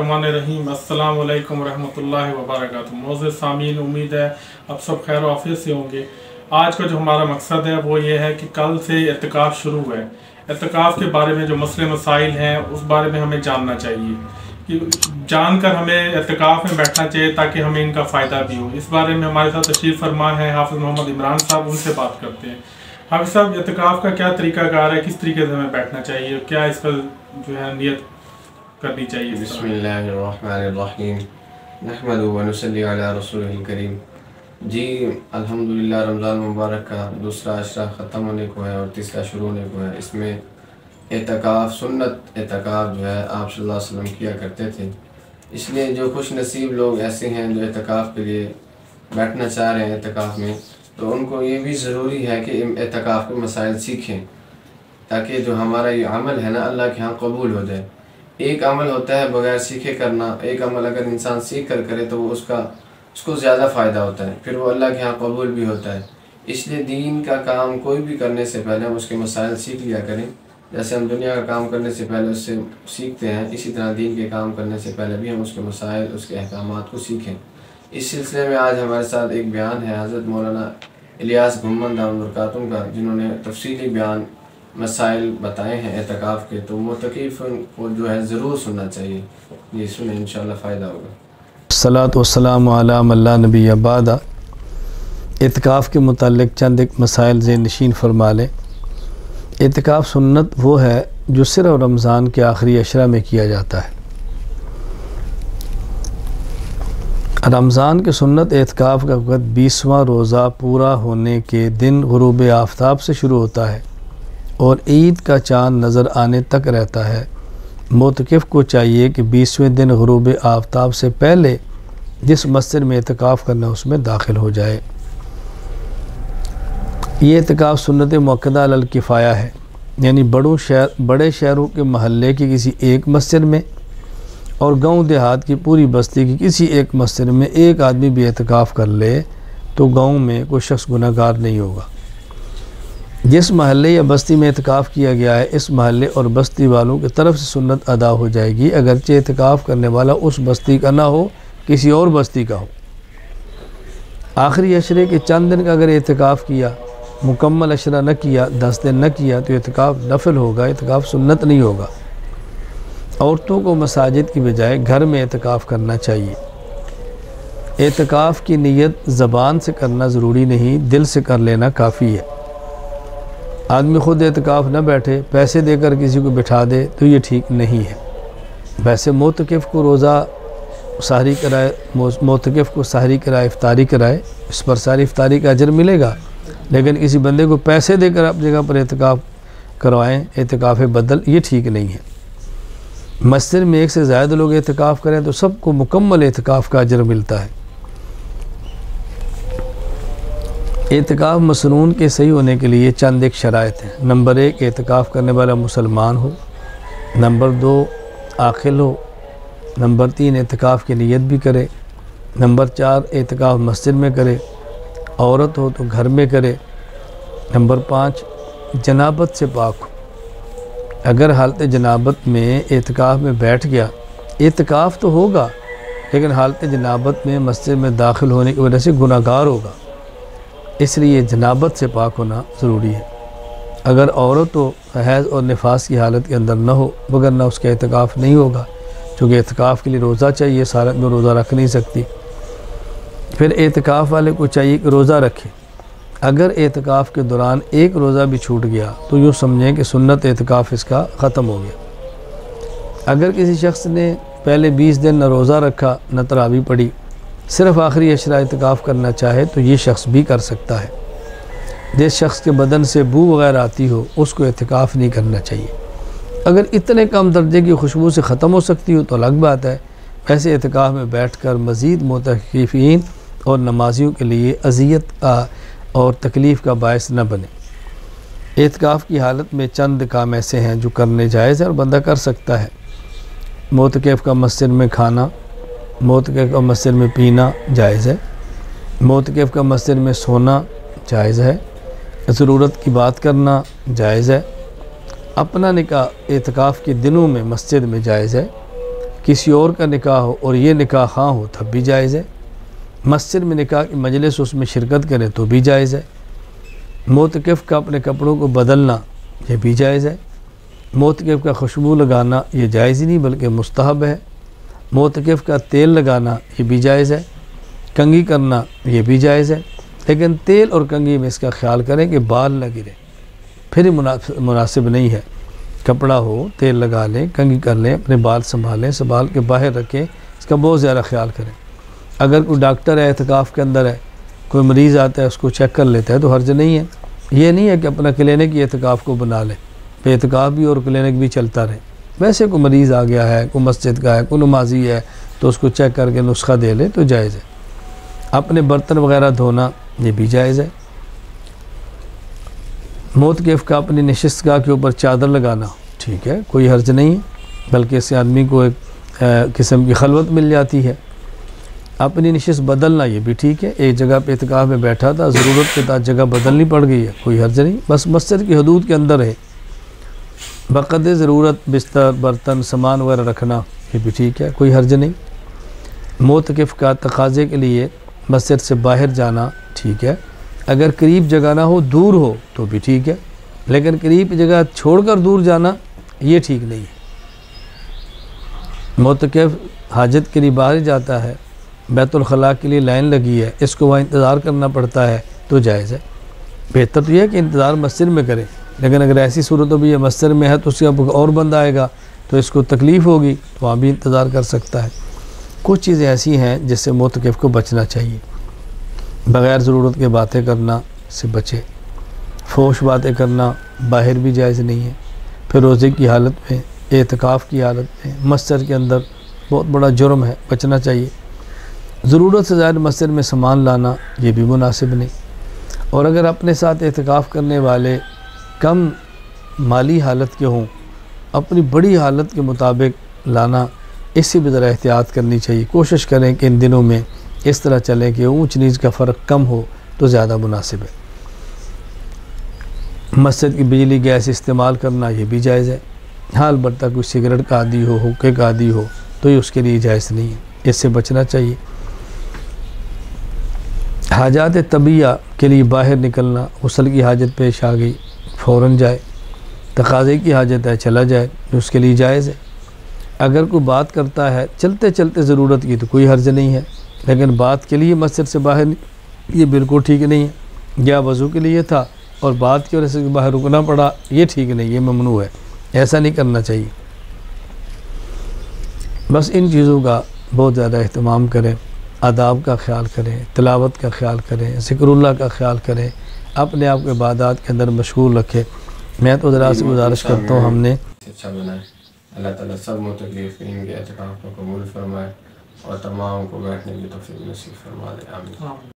बिस्मिल्लाहिर्रहमानिर्रहीम। अस्सलामु अलैकुम रहमतुल्लाहि व बरकातुहू। मोअज़्ज़िज़ सामीन, उम्मीद है आप सब खैर आफियत से होंगे। आज का जो हमारा मकसद है वो ये है कि कल से इत्तिकाफ़ शुरू है। इत्तिकाफ़ के बारे में जो मसले मसाइल हैं उस बारे में हमें जानना चाहिए, कि जानकर हमें इत्तिकाफ़ में बैठना चाहिए ताकि हमें इनका फ़ायदा भी हो। इस बारे में हमारे साथ तशरीफ़ फरमा है हाफ़िज़ मोहम्मद इमरान साहब, उनसे बात करते हैं। हाफ़िज़ साहब, इत्तिकाफ़ का क्या तरीक़ाकार है, किस तरीके से हमें बैठना चाहिए, क्या इसका जो है नियत करनी चाहिए? बिस्मिल्लाहिर्रहमानिर्रहीम, नहमदुहु व नुसल्ली अला रसूलिल करीम। जी अल्हम्दुलिल्लाह, रमज़ान मुबारक का दूसरा अशरा ख़त्म होने को है और तीसरा शुरू होने को है। इसमें इत्तिकाफ़ सुन्नत इत्तिकाफ़ जो है आप सल्लल्लाहु अलैहि वसल्लम किया करते थे। इसलिए जो खुश नसीब लोग ऐसे हैं जो इत्तिकाफ़ के लिए बैठना चाह रहे हैं इत्तिकाफ़ में, तो उनको ये भी ज़रूरी है कि इत्तिकाफ़ के मसाइल सीखें, ताकि जो हमारा ये अमल है ना अल्लाह के यहाँ कबूल हो जाए। एक अमल होता है बगैर सीखे करना, एक अमल अगर इंसान सीख कर करे तो वो उसको ज़्यादा फ़ायदा होता है, फिर वो अल्लाह के यहाँ कबूल भी होता है। इसलिए दीन का काम कोई भी करने से पहले हम उसके मसाइल सीख लिया करें। जैसे हम दुनिया का काम करने से पहले उससे सीखते हैं, इसी तरह दीन के काम करने से पहले भी हम उसके मसाइल, उसके अहकामात को सीखें। इस सिलसिले में आज हमारे साथ एक बयान है हज़रत मौलाना इलियास घुम्मन दामद बरकातुहू का, जिन्होंने तफसीली बयान मसाइल बताए हैं इत्तिकाफ़ के, तो मुतकीफ़ को जो है ज़रूर सुनना चाहिए। ये सुने, इंशाअल्लाह फ़ायदा होगा। सलातो वस्सलामु अला मन ला नबिय्य बअद। इत्तिकाफ़ के मुतालिक चंद एक मसाइल ज़हन नशीन फरमा लें। इत्तिकाफ़ सुन्नत वो है जो सिर्फ रमज़ान के आखिरी अशरा में किया जाता है। रमज़ान के सुन्नत इत्तिकाफ़ का वक़्त 20वां रोज़ा पूरा होने के दिन ग़ुरूब आफ़ताब से शुरू होता है और ईद का चाँद नज़र आने तक रहता है। मोतकिफ़ को चाहिए कि 20वें दिन ग़ुरूब आफ़ताब से पहले जिस मस्जिद में इत्तिकाफ़ करना उसमें दाखिल हो जाए। ये इत्तिकाफ़ सुन्नत मुअक्कदा अलल किफ़ाया है, यानी बड़े शहरों के महल्ले की किसी एक मस्जिद में और गांव देहात की पूरी बस्ती की किसी एक मस्जिद में एक आदमी भी इत्तिकाफ़ कर ले तो गांव में कोई शख्स गुनहगार नहीं होगा। जिस महल्ले या बस्ती में इत्तिकाफ़ किया गया है, इस महल्ले और बस्ती वालों की तरफ से सुन्नत अदा हो जाएगी, अगरचे इत्तिकाफ़ करने वाला उस बस्ती का ना हो, किसी और बस्ती का हो। आखिरी अशरे के चंद दिन का अगर इत्तिकाफ़ किया, मुकम्मल अशरा न किया, 10 दिन न किया, तो इत्तिकाफ़ नफल होगा, इत्तिकाफ़ सुन्नत नहीं होगा। औरतों को मसाजिद की बजाय घर में इत्तिकाफ़ करना चाहिए। इत्तिकाफ़ की नीयत ज़बान से करना ज़रूरी नहीं, दिल से कर लेना काफ़ी है। आदमी ख़ुद इत्तिकाफ़ न बैठे, पैसे देकर किसी को बिठा दे तो ये ठीक नहीं है। वैसे मोतकिफ़ को रोज़ा सहरी कराए, मोतकिफ़ को सहरी कराए, इफ्तारी कराए, इस पर सारी इफ्तारी का अजर मिलेगा। लेकिन किसी बंदे को पैसे देकर आप जगह पर इत्तिकाफ़ करवाएं, इत्तिकाफ़ बदल, ये ठीक नहीं है। मस्जिद में एक से ज़्यादा लोग इत्तिकाफ़ करें तो सबको मुकम्मल इत्तिकाफ़ का अजर मिलता है। इत्तिकाफ़ मसनून के सही होने के लिए चंद एक शराइत हैं। नंबर 1, इत्तिकाफ़ करने वाला मुसलमान हो। नंबर 2, आक़िल हो। नंबर 3, इत्तिकाफ़ की नीयत भी करे। नंबर 4, इत्तिकाफ़ मस्जिद में करे, औरत हो तो घर में करे। नंबर 5, जनाबत से पाक हो। अगर हालत जनाबत में इत्तिकाफ़ में बैठ गया, इत्तिकाफ़ तो होगा लेकिन हालत जनाबत में मस्जिद में दाखिल होने की वजह से गुनाहगार होगा, इसलिए जनाबत से पाक होना ज़रूरी है। अगर औरत तो हैज़ और निफास की हालत के अंदर न हो, वगरना उसका इत्तिकाफ़ नहीं होगा, क्योंकि इत्तिकाफ़ के लिए रोज़ा चाहिए, सारा में रोज़ा रख नहीं सकती। फिर इत्तिकाफ़ वाले को चाहिए कि रोज़ा रखे। अगर इत्तिकाफ़ के दौरान एक रोज़ा भी छूट गया तो यूँ समझें कि सुन्नत इत्तिकाफ़ इसका ख़त्म हो गया। अगर किसी शख्स ने पहले 20 दिन न रोज़ा रखा न तरावी पढ़ी, सिर्फ़ आखिरी अशरा इत्तिकाफ़ करना चाहे तो ये शख्स भी कर सकता है। जिस शख्स के बदन से बू वगैरह आती हो उसको इत्तिकाफ़ नहीं करना चाहिए। अगर इतने कम दर्जे की खुशबू से ख़त्म हो सकती हो तो अलग बात है। ऐसे इत्तिकाफ़ में बैठकर मज़ीद मुतकीफ़ीन और नमाजियों के लिए अज़ियत का और तकलीफ़ का बायस न बने। इत्तिकाफ़ की हालत में चंद काम ऐसे हैं जो करने जायज़ है और बंदा कर सकता है। मोतकिफ़ का मस्जिद में खाना, मोतकिफ़ का मस्जिद में पीना जायज़ है। मोतकिफ़ का मस्जिद में सोना जायज़ है। ज़रूरत की बात करना जायज़ है। अपना निकाह इत्तिकाफ़ के दिनों में मस्जिद में जायज़ है। کسی اور کا نکاح ہو اور یہ نکاح خواہ ہو تب بھی جائز ہے، مسجد میں نکاح کی مجلس اس میں شرکت کرے تو بھی جائز ہے، معتکف کا اپنے کپڑوں کو بدلنا یہ بھی جائز ہے، معتکف کا خوشبو لگانا یہ جائز ہی نہیں بلکہ مستحب ہے، معتکف کا تیل لگانا یہ بھی جائز ہے، کنگھی کرنا یہ بھی جائز ہے، لیکن تیل اور کنگھی میں اس کا خیال کریں کہ بال نہ گرے، پھر ہی مناسب نہیں ہے۔ کپڑا ہو تیل لگا لیں، کنگھی کر لیں، اپنے بال سنبھال کے باہر رکھیں، اس کا بہت زیادہ خیال کریں۔ اگر کوئی ڈاکٹر ہے اعتکاف کے اندر ہے، کوئی مریض آتا ہے اس کو چیک کر لیتا ہے تو حرج نہیں ہے۔ یہ نہیں ہے کہ اپنا کلینک ہی اعتکاف کو بنا لے، اعتکاف بھی اور کلینک بھی چلتا رہے۔ ویسے کوئی مریض آ گیا ہے، کوئی مسجد کا ہے، کوئی نمازی ہے تو اس کو چیک کر کے نسخہ دے لے تو جائز ہے۔ اپنے برتن وغیرہ دھونا یہ بھی جائز ہے۔ معتکف کا اپنی نشست گاہ کے اوپر چادر لگانا ٹھیک ہے، کوئی حرج نہیں ہے، بلکہ اس سے آدمی کو ایک قسم کی خلوت مل جاتی ہے۔ اپنی نشست بدلنا یہ بھی ٹھیک ہے، ایک جگہ پہ اعتکاف میں بیٹھا تھا، ضرورت کے تحت جگہ بدلنی پڑ گئی ہے، کوئی حرج نہیں، بس مسجد کی حدود کے اندر ہے۔ بقدر ضرورت بستر برتن سامان وغیرہ رکھنا یہ بھی ٹھیک ہے، کوئی حرج نہیں۔ معتکف کا تقاضے کے لیے مسجد سے باہر جانا ٹھیک ہے، اگر قریب جگہ نہ ہو دور ہو تو بھی ٹھیک ہے، لیکن قریب جگہ چھوڑ کر دور جانا یہ ٹھیک نہیں ہے۔ معتکف حاجت کے لیے باہر جاتا ہے، بیت الخلاء کے لیے لائن لگی ہے، اس کو وہاں انتظار کرنا پڑتا ہے تو جائز ہے۔ بہتر تو یہ ہے کہ انتظار مسجد میں کرے، لیکن اگر ایسی صورت بھی یہ مسجد میں ہے تو اس کا اور بندہ آئے گا تو اس کو تکلیف ہوگی تو وہاں بھی انتظار کر سکتا ہے۔ کچھ چیزیں ایسی ہیں جس سے معتکف کو بچنا چاہیے، بغیر ضرورت کے باتیں کرنا سے بچے، فحش باتیں کرنا باہر بھی جائز نہیں ہے، پھر روزے کی حالت میں اعتکاف کی حالت میں مسجد کے اندر بہت بڑا جرم ہے، بچنا چاہیے۔ ضرورت سے زائد مسجد میں سامان لانا یہ بھی مناسب نہیں، اور اگر اپنے ساتھ اعتکاف کرنے والے کم مالی حالت کے ہوں، اپنی بڑی حالت کے مطابق لانا، اس سے بھی ذرا احتیاط کرنی چاہیے۔ کوشش کریں کہ ان دنوں میں اس طرح چلیں کہ اونچ نیچ کا فرق کم ہو تو زیادہ مناسب ہے۔ مسجد کی بجلی گیس استعمال کرنا یہ بھی جائز ہے، حال برتا کوئی سگریٹ کا عادی ہو، حقے کا عادی ہو تو یہ اس کے لیے جائز نہیں ہے، اس سے بچنا چاہیے۔ حاجات طبیعہ کے لیے باہر نکلنا، غسل کی حاجت پیش آ گئی فوراً جائے، تقاضے کی حاجت ہے چلا جائے، اس کے لیے جائز ہے۔ اگر کوئی بات کرتا ہے چلتے چلتے ضرورت کی تو کوئی حرج نہیں ہے، لیکن بات کے لیے مسجد سے باہر یہ بالکل ٹھیک نہیں ہے، یا وضو کے لیے تھا اور بات کی وجہ سے باہر رکنا پڑا، یہ ٹھیک نہیں، یہ ممنوع ہے، ایسا نہیں کرنا چاہیے۔ بس ان چیزوں کا بہت زیادہ اہتمام کریں، آداب کا خیال کریں، تلاوت کا خیال کریں، ذکر اللہ کا خیال کریں، اپنے آپ کو عبادات کے اندر مشغول رکھیں۔ میں تو ذرا سے گزارش کرتا ہوں ہم نے اچھا بنائے۔ اللہ تعالیٰ سب متکلفین کے اعتکاف کو قبول فرمائے اور تمام کو بیٹھنے کی توفیق نصیب فرما دے، آمین۔